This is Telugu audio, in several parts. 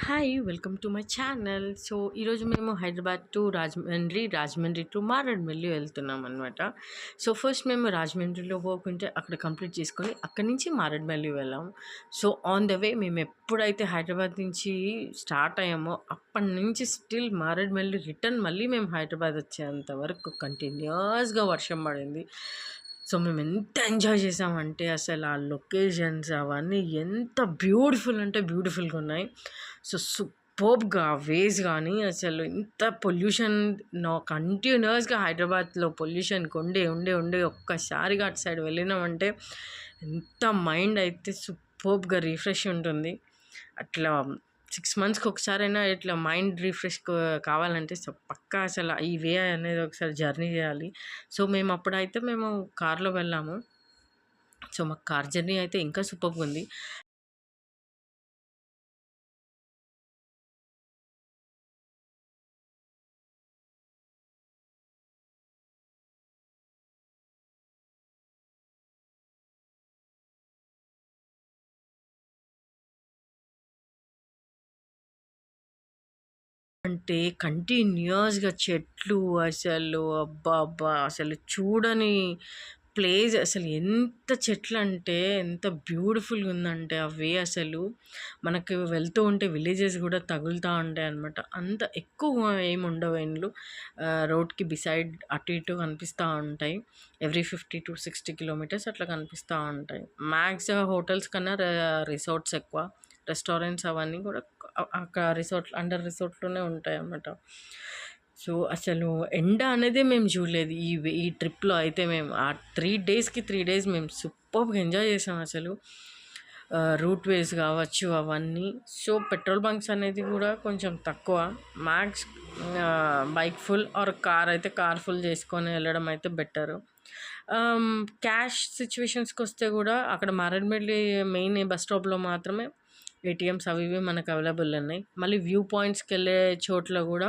Hi! Welcome to my channel. So, ఈరోజు మేము హైదరాబాద్ టు రాజమండ్రి, రాజమండ్రి టు మారేడుమిల్లి వెళ్తున్నామనమాట. సో, ఫస్ట్ మేము రాజమండ్రిలో పోకుంటే అక్కడ కంప్లీట్ చేసుకొని, అక్కడి నుంచి మారేడుమిల్లి వెళ్ళాము. సో, ఆన్ ద వే మేము ఎప్పుడైతే హైదరాబాద్ నుంచి స్టార్ట్ అయ్యామో, అప్పటి నుంచి స్టిల్ మారేడుమిల్లి రిటర్న్ మళ్ళీ మేము హైదరాబాద్ వచ్చేంత వరకు కంటిన్యూయస్‌గా వర్షం పడింది. సో, మేము ఎంత ఎంజాయ్ చేసామంటే అసలు ఆ లొకేషన్స్ అవన్నీ ఎంత బ్యూటిఫుల్ అంటే బ్యూటిఫుల్‌గా ఉన్నాయి. సో, సూపర్బ్‌గా వేస్ గానీ అసలు ఇంత పొల్యూషన్ కంటిన్యూయస్‌గా హైదరాబాద్‌లో పొల్యూషన్‌కి ఉండి ఒక్కసారిగా అటు సైడ్ వెళ్ళినామంటే ఎంత మైండ్ అయితే సూపర్బ్‌గా రిఫ్రెష్ ఉంటుంది. అట్లా 6 మంత్స్‌కి ఒకసారైనా ఇట్లా మైండ్ రిఫ్రెష్ కావాలంటే పక్కా అసలు ఈ వే అనేది ఒకసారి జర్నీ చేయాలి. సో, మేము కార్‌లో వెళ్ళాము. సో, మాకు కార్ జర్నీ అయితే ఇంకా సూపర్బ్‌గుంది. అంటే కంటిన్యూయస్‌గా చెట్లు అసలు అబ్బబ్బా! అసలు చూడని ప్లేస్ అసలు ఎంత చెట్లంటే ఎంత బ్యూటిఫుల్‌గుందంటే ఆ వే అసలు. మనకు వెళ్తూ ఉంటే విలేజెస్ గూడా తగులుతా ఉంటాయనమాట. అంత ఎక్కువ ఏముండవు ఇండ్లు. రోడ్‌కి బిసైడ్ అటు ఇటు కనిపిస్తా ఉంటాయి. ఎవ్రీ 50-60 కిలోమీటర్స్ అట్లా కనిపిస్తా ఉంటాయి. మ్యాక్స్ హోటల్స్ కన్నా రిసార్ట్స్ ఎక్కువ. రెస్టారెంట్స్ అవన్నీ గూడా అక్కడ అండర్ రిసార్ట్‌లోనే ఉంటాయన్నమాట. సో, అసలు ఎండ అనేదే మేము చూడలేదు. ఈ ట్రిప్‌లో అయితే మేము ఆ 3 డేస్‌కి 3 డేస్ మేము సూపర్బ్‌గా ఎంజాయ్ చేసాం అసలు. రూట్ వేస్ కావచ్చు అవన్నీ. సో, పెట్రోల్ బంక్స్ అనేది కూడా కొంచెం తక్కువ. Max bike full or car అయితే కార్ ఫుల్ చేసుకొని వెళ్ళడం అయితే బెటరు. క్యాష్ సిట్యుయేషన్స్‌కొస్తే గూడా అక్కడ మారేడుమిల్లి మెయిన్ బస్ స్టాప్‌లో మాత్రమే ఏటీఎమ్స్ అవి ఇవి మనకు అవైలబుల్ ఉన్నాయి. మళ్ళీ వ్యూ పాయింట్స్‌కెళ్ళే చోట్ల గూడా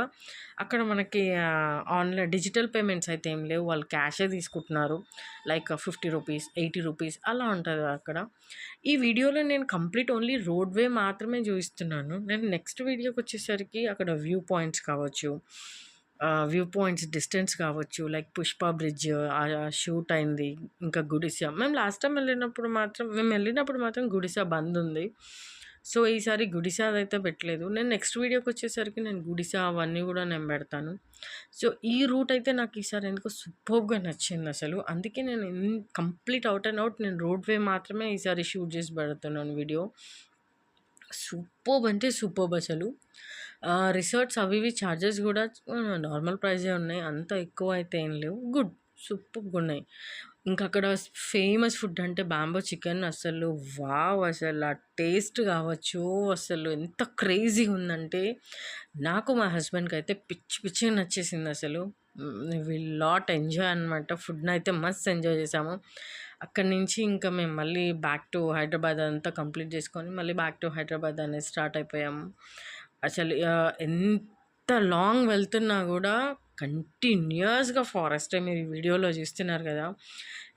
అక్కడ మనకి ఆన్‌లైన్ డిజిటల్ పేమెంట్స్ అయితే ఏం లేవు. వాళ్ళు క్యాషే తీసుకుంటున్నారు. లైక్ రూ. 50, రూ. 80 అలా ఉంటది అక్కడ. ఈ వీడియోలో నేను కంప్లీట్ ఓన్లీ రోడ్ వే మాత్రమే చూయిస్తున్నాను. నేను నెక్స్ట్ వీడియోకొచ్చేసరికి అక్కడ వ్యూ పాయింట్స్ కావచ్చు, వ్యూ పాయింట్స్ డిస్టెన్స్ కావచ్చు, లైక్ పుష్ప బ్రిడ్జ్ షూట్ అయింది. ఇంకా గుడిస. మేము వెళ్ళినప్పుడు మాత్రం గుడిస బంద్ ఉంది. సో, ఈసారి గుడిస అదైతే పెట్టలేదు. నేను నెక్స్ట్ వీడియోకొచ్చేసరికి నేను గుడిస అవన్నీ గూడా నేను బెడతాను. సో, ఈ రూట్ అయితే నాకు ఈసారి ఎందుకో సూపర్బ్‌గా నచ్చిందసలు. అందుకే నేను కంప్లీట్ ఔట్ అండ్ ఔట్ నేను రోడ్ వే మాత్రమే ఈసారి షూట్ చేసి పెడుతున్నాను వీడియో. సూపర్బ్ అంటే సూపర్బ్ అసలు. రిసార్ట్స్ అవి ఇవి చార్జెస్ గూడా నార్మల్ ప్రైజే ఉన్నాయి. అంత ఎక్కువ అయితే ఏం లేవు. గుడ్ సూపర్బ్‌గున్నాయి. ఇంకా అక్కడ ఫేమస్ ఫుడ్ అంటే బాంబో చికెన్ అసలు వావ్! అసలు ఆ టేస్ట్ కావచ్చు, అసలు ఎంత క్రేజీగుందంటే, నాకు మా హస్బెండ్‌కయితే పిచ్చి పిచ్చిగా నచ్చేసిందసలు. విల్ లాట్ ఎంజాయ్ అనమాట. ఫుడ్‌నయితే మస్త్ ఎంజాయ్ చేశాము. అక్కడి నుంచి ఇంకా మేము మళ్ళీ బ్యాక్ టు హైదరాబాద్ అంతా కంప్లీట్ చేసుకొని, మళ్ళీ బ్యాక్ టు హైదరాబాద్ అనేది స్టార్ట్ అయిపోయాము. అసలు ఎంత లాంగ్ వెళ్తున్నా గూడా కంటిన్యూయస్‌గా ఫారెస్టే. మీరు ఈ వీడియోలో చూస్తున్నారు గదా!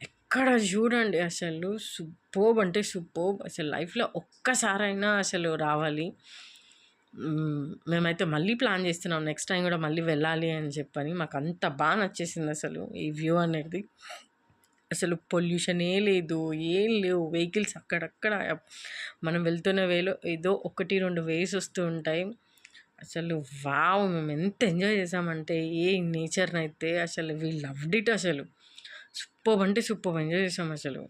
ఎక్కడ చూడండి అసలు సూపర్బ్ అంటే సూపర్బ్. అసలు లైఫ్‌లో ఒక్కసారైనా అసలు రావాలి. మేమైతే మళ్ళీ ప్లాన్ చేస్తున్నాం. నెక్స్ట్ టైమ్ గూడా మళ్ళీ వెళ్ళాలి అని చెప్పని. మాకంత నచ్చేసిందసలు ఈ వ్యూ అనేది. అసలు పొల్యూషనే లేదు. ఏం లేవు. వెహికల్స్ అక్కడక్కడ మనం వెళ్తున్న వేలో ఏదో 1, 2 వేస్ వస్తూ ఉంటాయి. అసలు వావ్! మేమెంత ఎంజాయ్ చేసామంటే ఏ నేచర్‌నైతే అసలు వి లవ్డ్ ఇట్ అసలు. సూపర్బ్ అంటే సూపర్బ్ ఎంజాయ్ చేసామసలు.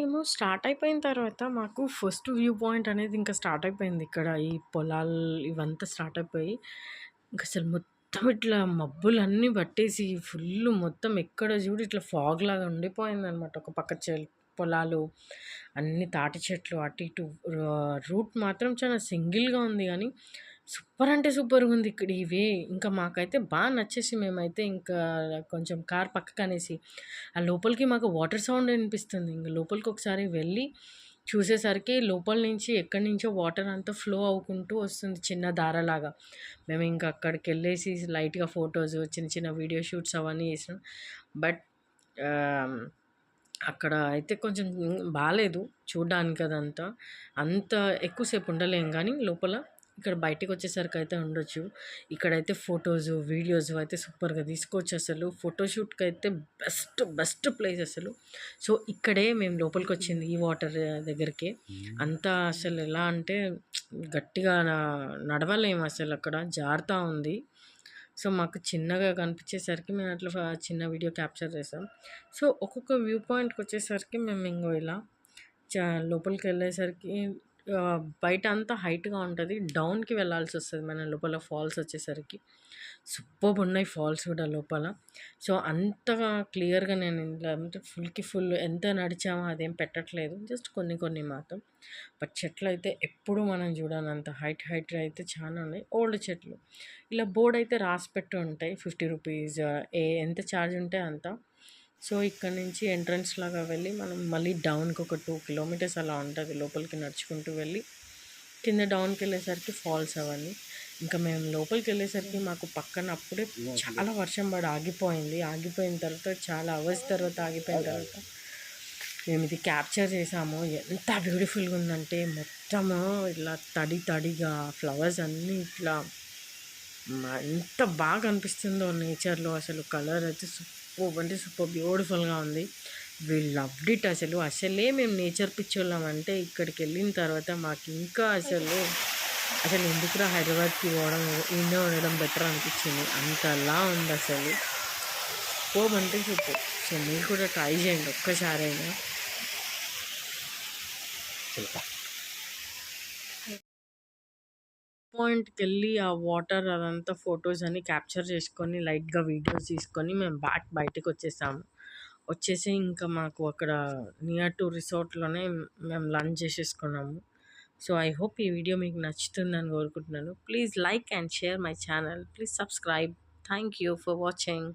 మేము స్టార్ట్ అయిపోయిన తర్వాత మాకు ఫస్ట్ వ్యూ పాయింట్ అనేది ఇంకా స్టార్ట్ అయిపోయింది. ఇక్కడ ఈ పొలాలు ఇవంతా స్టార్ట్ అయిపోయి ఇంక అసలు మొత్తం ఇట్లా మబ్బులన్నీ పట్టేసి ఫుల్లు మొత్తం ఎక్కడ చూడు ఇట్లా ఫాగ్ లాగా ఉండిపోయిందనమాట. ఒక పక్క పొలాలు, అన్ని తాటి చెట్లు అటు ఇటు రూట్ మాత్రం చాలా సింగిల్‌గా ఉంది గానీ సూపర్ అంటే సూపర్‌గుంది ఇక్కడ ఈ వే. ఇంకా మాకైతే నచ్చేసి మేమైతే ఇంకా కొంచెం కార్ పక్కకనేసి ఆ లోపలికి మాకు వాటర్ సౌండ్ వినిపిస్తుంది. ఇంక లోపలికి ఒకసారి వెళ్ళి చూసేసరికి లోపల నుంచి ఎక్కడి నుంచో వాటర్ అంతా ఫ్లో అవ్వుకుంటూ వస్తుంది చిన్న దారలాగా. మేము ఇంకా అక్కడికెళ్ళేసి లైట్‌గా ఫోటోస్, చిన్న చిన్న వీడియో షూట్స్ అవన్నీ చేసాం. బట్ ఆహ్, అక్కడ అయితే కొంచెం బాలేదు చూడ్డానికి అదంతా. అంత ఎక్కువ సేపు ఉండలేం గానీ లోపల. ఇక్కడ బయటికొచ్చేసరికయితే ఉండొచ్చు. ఇక్కడైతే ఫోటోస్, వీడియోస్ అయితే సూపర్‌గా తీసుకోవచ్చసలు. ఫోటోషూట్‌కైతే బెస్ట్ ప్లేస్ అసలు. సో, ఇక్కడే మేము లోపలికొచ్చింది ఈ వాటర్ దగ్గరికే. అంతా అసలు ఎలా అంటే గట్టిగా నడవలేమసలక్కడ. జారుతా ఉంది. సో, మాకు చిన్నగా కనిపించేసరికి మేము అట్లా చిన్న వీడియో క్యాప్చర్ చేసాం. సో, ఒక్కొక్క వ్యూ పాయింట్‌కొచ్చేసరికి మేము ఇంగో ఇలా లోపలికెళ్ళేసరికి బయట అంతా హైట్‌గా ఉంటది. డౌన్‌కి వెళ్ళాల్సొస్తది మనం లోపల ఫాల్స్ వచ్చేసరికి. సూపర్బున్నాయి ఫాల్స్ గూడా లోపల. సో, అంతగా క్లియర్‌గా నేను ఇలా అంటే ఫుల్‌కి ఫుల్ ఎంత నడిచామో అదేం పెట్టట్లేదు. జస్ట్ కొన్ని కొన్ని మాత్రం. బట్ చెట్లయితే ఎప్పుడు మనం చూడనంత హైట్ అయితే చాలా ఉన్నాయి. ఓల్డ్ చెట్లు. ఇలా బోర్డ్ అయితే రాసి పెట్టి ఉంటాయి. ₹50 ఎంత ఛార్జ్ ఉంటే అంత. సో, ఇక్కడి నుంచి ఎంట్రన్స్ లాగా వెళ్ళి మనం మళ్ళీ డౌన్‌కి ఒక 2 కిలోమీటర్స్ అలా ఉంటది. లోపలికి నడుచుకుంటూ వెళ్ళి కింద డౌన్‌కెళ్ళేసరికి ఫాల్స్ అవన్నీ. ఇంకా మేము లోపలికెళ్ళేసరికి మాకు పక్కన అప్పుడే చాలా వర్షం పడి ఆగిపోయింది. ఆగిపోయిన తర్వాత చాలా అవర్స్ తర్వాత ఆగిపోయిన తర్వాత మేమిది క్యాప్చర్ చేసాము. ఎంత బ్యూటిఫుల్‌గా ఉందంటే మొత్తము ఇట్లా తడిగా ఫ్లవర్స్ అన్నీ ఇట్లా ఎంత బాగా అనిపిస్తుందో నేచర్‌లో అసలు కలర్ అయితే సూపర్బ్ అంటే సూపర్ బ్యూటిఫుల్‌గా ఉంది. వి లవ్డ్ ఇట్ అసలు. అసలే మేము నేచర్ పిచ్చోళ్ళం అంటే ఇక్కడికెళ్ళిన తర్వాత మాకింకా అసలు ఎందుకురా హైదరాబాద్‌కి పోవడం ఈడనే ఉండడం బెటర్ అనిపించింది. అంతలా ఉందసలు. సూపర్బ్ అంటే సూపర్. సో, మీరు కూడా ట్రై చేయండి ఒక్కసారైనా. పాయింట్‌కెళ్ళి ఆ వాటర్ అదంతా ఫోటోస్ అన్నీ క్యాప్చర్ చేసుకొని, లైట్‌గా వీడియోస్ తీసుకొని మేము బయటికొచ్చేసాము. వచ్చేసి ఇంకా మాకు అక్కడ నియర్ టు రిసార్ట్‌లోనే మేము లంచ్ చేసేసుకున్నాము. సో, ఐ హోప్ ఈ వీడియో మీకు నచ్చుతుందని కోరుకుంటున్నాను. Please like and share my channel. Please subscribe. Thank you for watching.